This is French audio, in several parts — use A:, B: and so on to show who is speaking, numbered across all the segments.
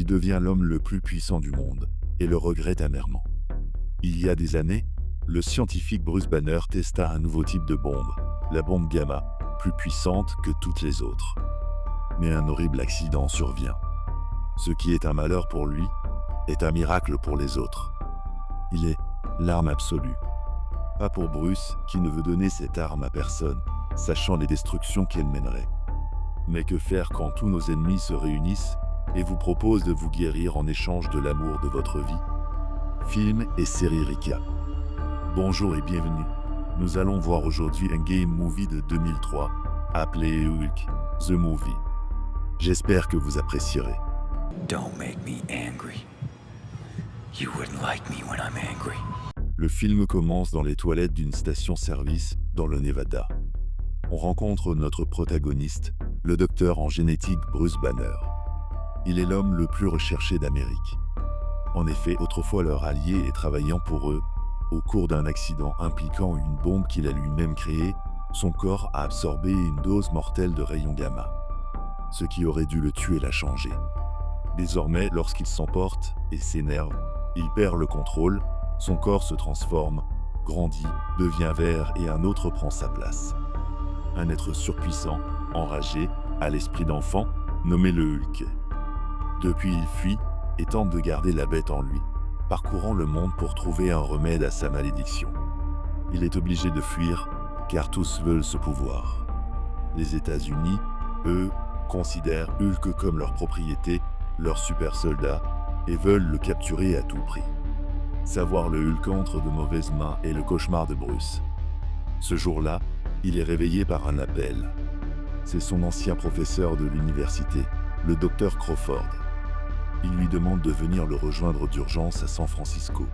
A: Il devient l'homme le plus puissant du monde, et le regrette amèrement. Il y a des années, le scientifique Bruce Banner testa un nouveau type de bombe, la bombe gamma, plus puissante que toutes les autres. Mais un horrible accident survient. Ce qui est un malheur pour lui est un miracle pour les autres. Il est l'arme absolue. Pas pour Bruce, qui ne veut donner cette arme à personne, sachant les destructions qu'elle mènerait. Mais que faire quand tous nos ennemis se réunissent et vous proposent de vous guérir en échange de l'amour de votre vie? Film et série Recap. Bonjour et bienvenue. Nous allons voir aujourd'hui un game movie de 2003, appelé Hulk, The Movie. J'espère que vous apprécierez.
B: Don't make me angry. You wouldn't like me when I'm angry.
A: Le film commence dans les toilettes d'une station-service dans le Nevada. On rencontre notre protagoniste, le docteur en génétique Bruce Banner. Il est l'homme le plus recherché d'Amérique. En effet, autrefois leur allié et travaillant pour eux, au cours d'un accident impliquant une bombe qu'il a lui-même créée, son corps a absorbé une dose mortelle de rayons gamma. Ce qui aurait dû le tuer l'a changé. Désormais, lorsqu'il s'emporte et s'énerve, il perd le contrôle, son corps se transforme, grandit, devient vert et un autre prend sa place. Un être surpuissant, enragé, à l'esprit d'enfant, nommé le Hulk. Depuis, il fuit et tente de garder la bête en lui, parcourant le monde pour trouver un remède à sa malédiction. Il est obligé de fuir, car tous veulent ce pouvoir. Les États-Unis, eux, considèrent Hulk comme leur propriété, leur super soldat, et veulent le capturer à tout prix. Savoir le Hulk entre de mauvaises mains est le cauchemar de Bruce. Ce jour-là, il est réveillé par un appel. C'est son ancien professeur de l'université, le docteur Crawford. Il lui demande de venir le rejoindre d'urgence à San Francisco.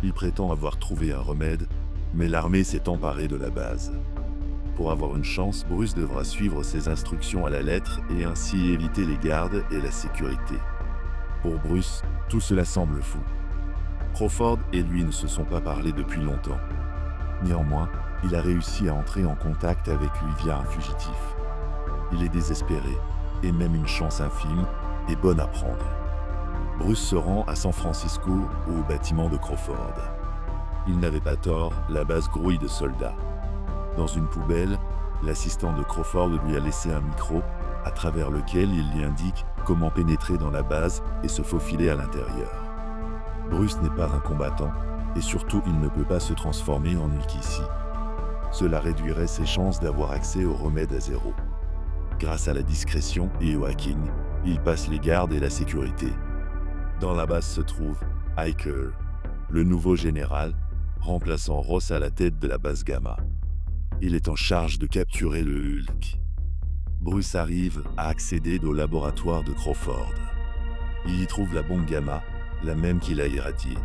A: Il prétend avoir trouvé un remède, mais l'armée s'est emparée de la base. Pour avoir une chance, Bruce devra suivre ses instructions à la lettre et ainsi éviter les gardes et la sécurité. Pour Bruce, tout cela semble fou. Crawford et lui ne se sont pas parlé depuis longtemps. Néanmoins, il a réussi à entrer en contact avec lui via un fugitif. Il est désespéré, et même une chance infime est bonne à prendre. Bruce se rend à San Francisco, au bâtiment de Crawford. Il n'avait pas tort, la base grouille de soldats. Dans une poubelle, l'assistant de Crawford lui a laissé un micro, à travers lequel il lui indique comment pénétrer dans la base et se faufiler à l'intérieur. Bruce n'est pas un combattant, et surtout il ne peut pas se transformer en Hulk ici. Cela réduirait ses chances d'avoir accès au remède à zéro. Grâce à la discrétion et au hacking, il passe les gardes et la sécurité. Dans la base se trouve Hiker, le nouveau général, remplaçant Ross à la tête de la base Gamma. Il est en charge de capturer le Hulk. Bruce arrive à accéder au laboratoire de Crawford. Il y trouve la bombe Gamma, la même qu'il a irradiée.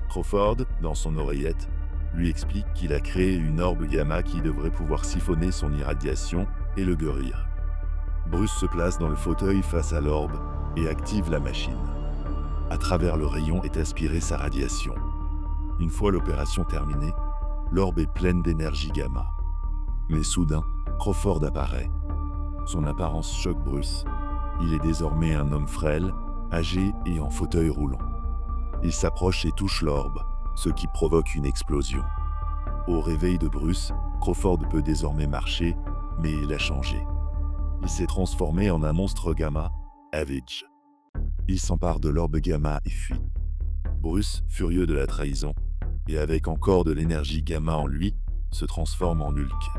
A: Crawford, dans son oreillette, lui explique qu'il a créé une orbe Gamma qui devrait pouvoir siphonner son irradiation et le guérir. Bruce se place dans le fauteuil face à l'orbe et active la machine. À travers le rayon est aspirée sa radiation. Une fois l'opération terminée, l'orbe est pleine d'énergie Gamma. Mais soudain, Crawford apparaît. Son apparence choque Bruce. Il est désormais un homme frêle, âgé et en fauteuil roulant. Il s'approche et touche l'orbe, ce qui provoque une explosion. Au réveil de Bruce, Crawford peut désormais marcher, mais il a changé. Il s'est transformé en un monstre Gamma, Avage. Il s'empare de l'orbe Gamma et fuit. Bruce, furieux de la trahison, et avec encore de l'énergie Gamma en lui, se transforme en Hulk.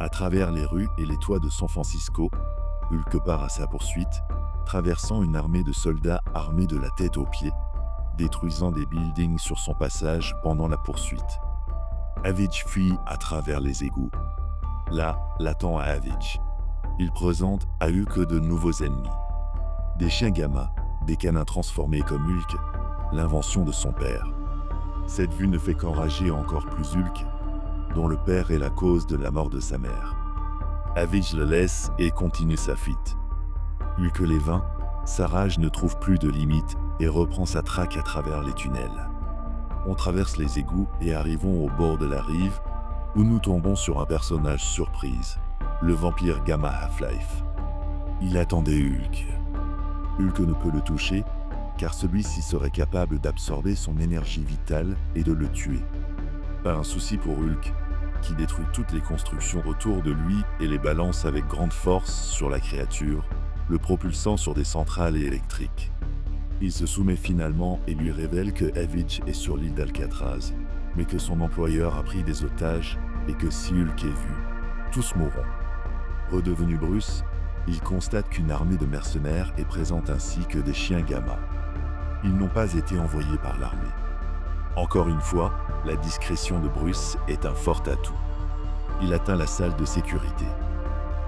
A: À travers les rues et les toits de San Francisco, Hulk part à sa poursuite, traversant une armée de soldats armés de la tête aux pieds, détruisant des buildings sur son passage pendant la poursuite. Avage fuit à travers les égouts. Là, l'attend à Avage. Il présente à Hulk de nouveaux ennemis. Des chiens Gamma, des canins transformés comme Hulk, l'invention de son père. Cette vue ne fait qu'enrager encore plus Hulk, dont le père est la cause de la mort de sa mère. Avage le laisse et continue sa fuite. Hulk les vainc, sa rage ne trouve plus de limite et reprend sa traque à travers les tunnels. On traverse les égouts et arrivons au bord de la rive, où nous tombons sur un personnage surprise, le vampire Gamma Half-Life. Il attendait Hulk. Hulk ne peut le toucher, car celui-ci serait capable d'absorber son énergie vitale et de le tuer. Pas un souci pour Hulk, qui détruit toutes les constructions autour de lui et les balance avec grande force sur la créature, le propulsant sur des centrales électriques. Il se soumet finalement et lui révèle que Avage est sur l'île d'Alcatraz, mais que son employeur a pris des otages et que si Hulk est vu, tous mourront. Redevenu Bruce, il constate qu'une armée de mercenaires est présente ainsi que des chiens Gamma. Ils n'ont pas été envoyés par l'armée. Encore une fois, la discrétion de Bruce est un fort atout. Il atteint la salle de sécurité.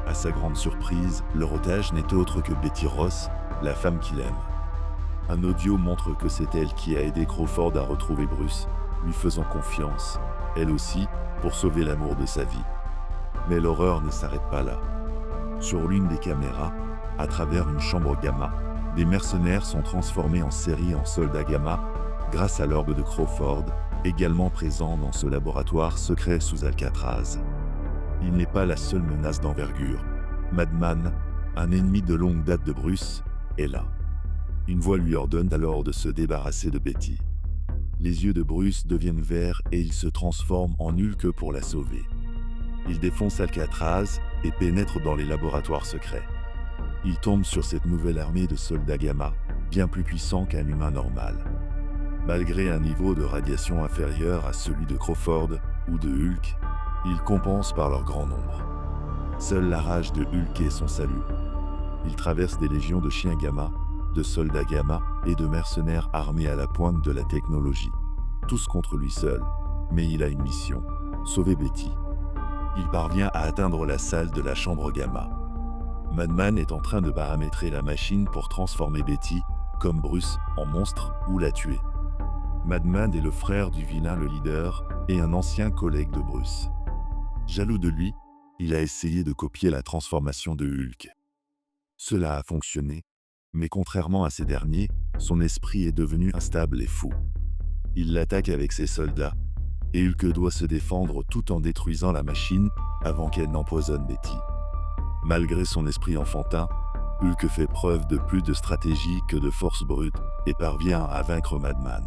A: À sa grande surprise, leur otage n'est autre que Betty Ross, la femme qu'il aime. Un audio montre que c'est elle qui a aidé Crawford à retrouver Bruce, lui faisant confiance, elle aussi, pour sauver l'amour de sa vie. Mais l'horreur ne s'arrête pas là. Sur l'une des caméras, à travers une chambre Gamma, des mercenaires sont transformés en série en soldats Gamma grâce à l'orbe de Crawford, également présent dans ce laboratoire secret sous Alcatraz. Il n'est pas la seule menace d'envergure. Madman, un ennemi de longue date de Bruce, est là. Une voix lui ordonne alors de se débarrasser de Betty. Les yeux de Bruce deviennent verts et il se transforme en Hulk pour la sauver. Il défonce Alcatraz et pénètre dans les laboratoires secrets. Il tombe sur cette nouvelle armée de soldats Gamma, bien plus puissants qu'un humain normal. Malgré un niveau de radiation inférieur à celui de Crawford ou de Hulk, ils compensent par leur grand nombre. Seule la rage de Hulk est son salut. Il traverse des légions de chiens Gamma, de soldats Gamma et de mercenaires armés à la pointe de la technologie. Tous contre lui seul, mais il a une mission, sauver Betty. Il parvient à atteindre la salle de la chambre Gamma. Madman est en train de paramétrer la machine pour transformer Betty, comme Bruce, en monstre ou la tuer. Madman est le frère du vilain le leader et un ancien collègue de Bruce. Jaloux de lui, il a essayé de copier la transformation de Hulk. Cela a fonctionné, mais contrairement à ces derniers, son esprit est devenu instable et fou. Il l'attaque avec ses soldats, et Hulk doit se défendre tout en détruisant la machine avant qu'elle n'empoisonne Betty. Malgré son esprit enfantin, Hulk fait preuve de plus de stratégie que de force brute et parvient à vaincre Madman.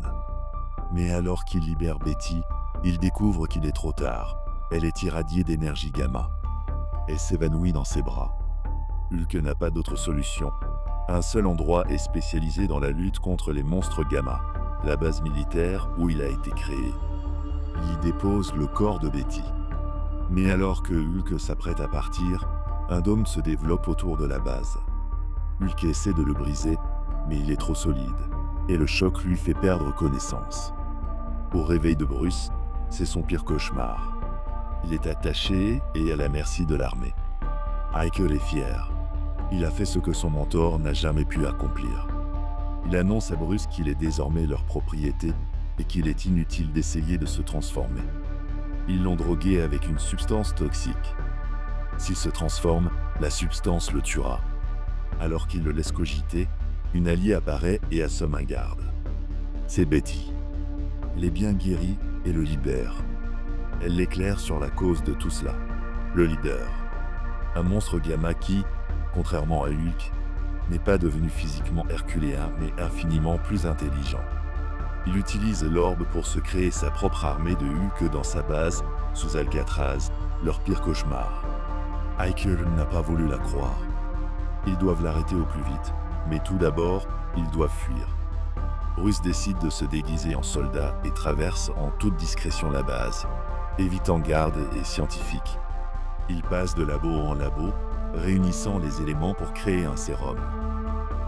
A: Mais alors qu'il libère Betty, il découvre qu'il est trop tard. Elle est irradiée d'énergie Gamma. Elle s'évanouit dans ses bras. Hulk n'a pas d'autre solution. Un seul endroit est spécialisé dans la lutte contre les monstres Gamma, la base militaire où il a été créé. Il y dépose le corps de Betty. Mais alors que Hulk s'apprête à partir, un dôme se développe autour de la base. Hulk essaie de le briser, mais il est trop solide, et le choc lui fait perdre connaissance. Au réveil de Bruce, c'est son pire cauchemar. Il est attaché et à la merci de l'armée. Michael est fier. Il a fait ce que son mentor n'a jamais pu accomplir. Il annonce à Bruce qu'il est désormais leur propriété et qu'il est inutile d'essayer de se transformer. Ils l'ont drogué avec une substance toxique. S'il se transforme, la substance le tuera. Alors qu'il le laisse cogiter, une alliée apparaît et assomme un garde. C'est Betty. Elle est bien guérie et le libère. Elle l'éclaire sur la cause de tout cela, le leader. Un monstre Gamma qui, contrairement à Hulk, n'est pas devenu physiquement herculéen mais infiniment plus intelligent. Il utilise l'orbe pour se créer sa propre armée de Hulk dans sa base, sous Alcatraz, leur pire cauchemar. Michael n'a pas voulu la croire. Ils doivent l'arrêter au plus vite, mais tout d'abord, ils doivent fuir. Bruce décide de se déguiser en soldat et traverse en toute discrétion la base, évitant gardes et scientifiques. Il passe de labo en labo, réunissant les éléments pour créer un sérum.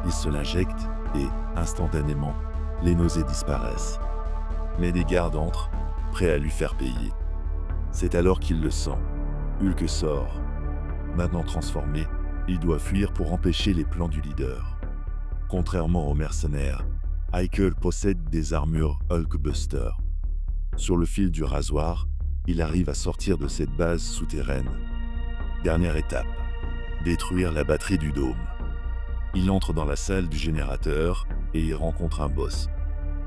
A: Il se l'injecte et, instantanément, les nausées disparaissent. Mais des gardes entrent, prêts à lui faire payer. C'est alors qu'il le sent. Hulk sort. Maintenant transformé, il doit fuir pour empêcher les plans du leader. Contrairement aux mercenaires, Michael possède des armures Hulkbuster. Sur le fil du rasoir, il arrive à sortir de cette base souterraine. Dernière étape, détruire la batterie du dôme. Il entre dans la salle du générateur et y rencontre un boss,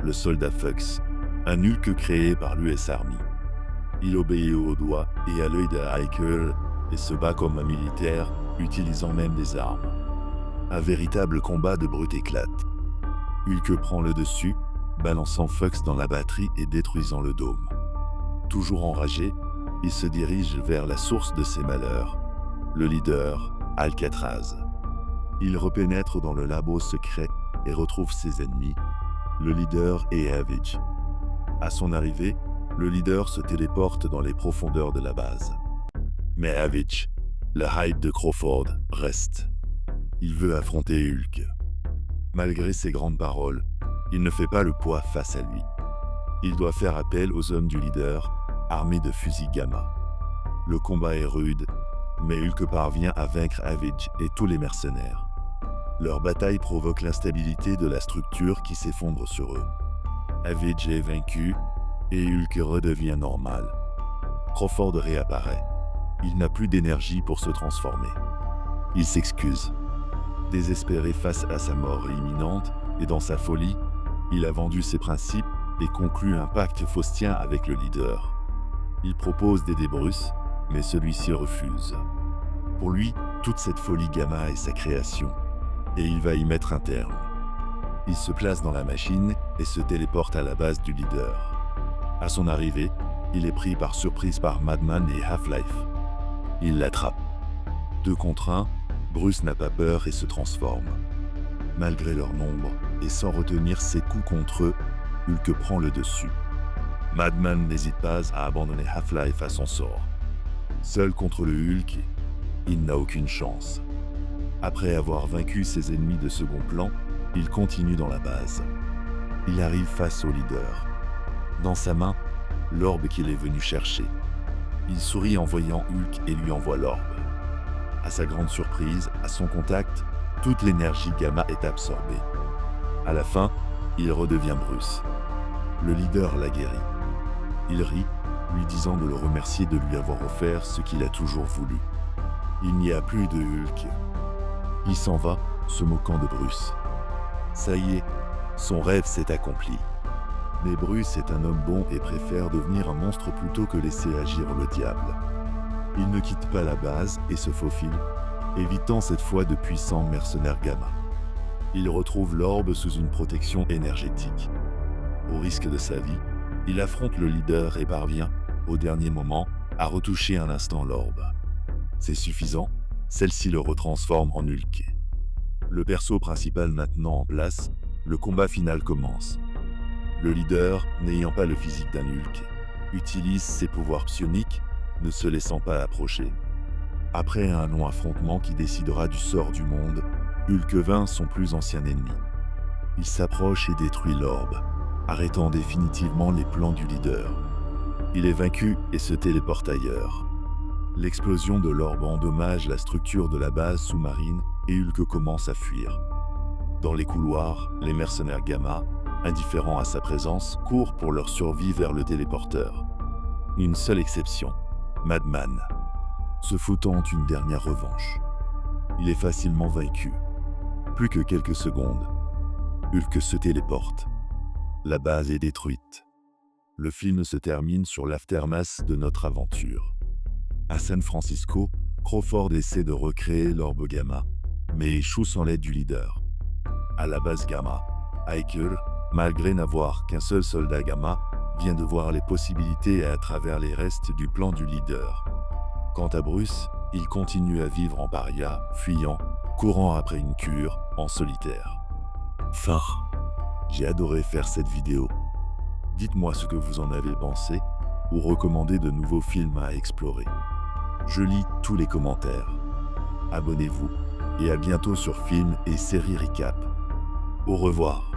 A: le soldat Fux, un Hulk créé par l'US Army. Il obéit au doigt et à l'œil de Michael et se bat comme un militaire, utilisant même des armes. Un véritable combat de brutes éclate. Hulk prend le dessus, balançant Fox dans la batterie et détruisant le dôme. Toujours enragé, il se dirige vers la source de ses malheurs, le leader, Alcatraz. Il repénètre dans le labo secret et retrouve ses ennemis, le leader et Avage. À son arrivée, le leader se téléporte dans les profondeurs de la base. Mais Avage, le hype de Crawford, reste. Il veut affronter Hulk. Malgré ses grandes paroles, il ne fait pas le poids face à lui. Il doit faire appel aux hommes du leader, armés de fusils gamma. Le combat est rude, mais Hulk parvient à vaincre Avage et tous les mercenaires. Leur bataille provoque l'instabilité de la structure qui s'effondre sur eux. Avage est vaincu et Hulk redevient normal. Crawford réapparaît. Il n'a plus d'énergie pour se transformer. Il s'excuse. Désespéré face à sa mort imminente et dans sa folie, il a vendu ses principes et conclut un pacte faustien avec le leader. Il propose d'aider Bruce, mais celui-ci refuse. Pour lui, toute cette folie gamma est sa création, et il va y mettre un terme. Il se place dans la machine et se téléporte à la base du leader. À son arrivée, il est pris par surprise par Madman et Half-Life. Il l'attrape. 2 contre 1, Bruce n'a pas peur et se transforme. Malgré leur nombre, et sans retenir ses coups contre eux, Hulk prend le dessus. Madman n'hésite pas à abandonner Half-Life à son sort. Seul contre le Hulk, il n'a aucune chance. Après avoir vaincu ses ennemis de second plan, il continue dans la base. Il arrive face au leader. Dans sa main, l'orbe qu'il est venu chercher. Il sourit en voyant Hulk et lui envoie l'orbe. À sa grande surprise, à son contact, toute l'énergie gamma est absorbée. À la fin, il redevient Bruce. Le leader l'a guéri. Il rit, lui disant de le remercier de lui avoir offert ce qu'il a toujours voulu. Il n'y a plus de Hulk. Il s'en va, se moquant de Bruce. Ça y est, son rêve s'est accompli. Mais Bruce est un homme bon et préfère devenir un monstre plutôt que laisser agir le diable. Il ne quitte pas la base et se faufile, évitant cette fois de puissants mercenaires gamma. Il retrouve l'orbe sous une protection énergétique. Au risque de sa vie, il affronte le leader et parvient, au dernier moment, à retoucher un instant l'orbe. C'est suffisant, celle-ci le retransforme en Hulk. Le perso principal maintenant en place, le combat final commence. Le leader, n'ayant pas le physique d'un Hulk, utilise ses pouvoirs psioniques, ne se laissant pas approcher. Après un long affrontement qui décidera du sort du monde, Hulk vainc son plus ancien ennemi. Il s'approche et détruit l'orbe, arrêtant définitivement les plans du leader. Il est vaincu et se téléporte ailleurs. L'explosion de l'orbe endommage la structure de la base sous-marine et Hulk commence à fuir. Dans les couloirs, les mercenaires gamma, indifférents à sa présence, courent pour leur survie vers le téléporteur. Une seule exception, Madman, se foutant une dernière revanche. Il est facilement vaincu. Plus que quelques secondes, Hulk se téléporte. La base est détruite. Le film se termine sur l'aftermath de notre aventure. À San Francisco, Crawford essaie de recréer l'orbe gamma, mais échoue sans l'aide du leader. À la base gamma, Hiker, malgré n'avoir qu'un seul soldat gamma, vient de voir les possibilités à travers les restes du plan du leader. Quant à Bruce, il continue à vivre en paria, fuyant, courant après une cure, en solitaire. Fin. J'ai adoré faire cette vidéo. Dites-moi ce que vous en avez pensé, ou recommandez de nouveaux films à explorer. Je lis tous les commentaires. Abonnez-vous, et à bientôt sur Film et Série Recap. Au revoir.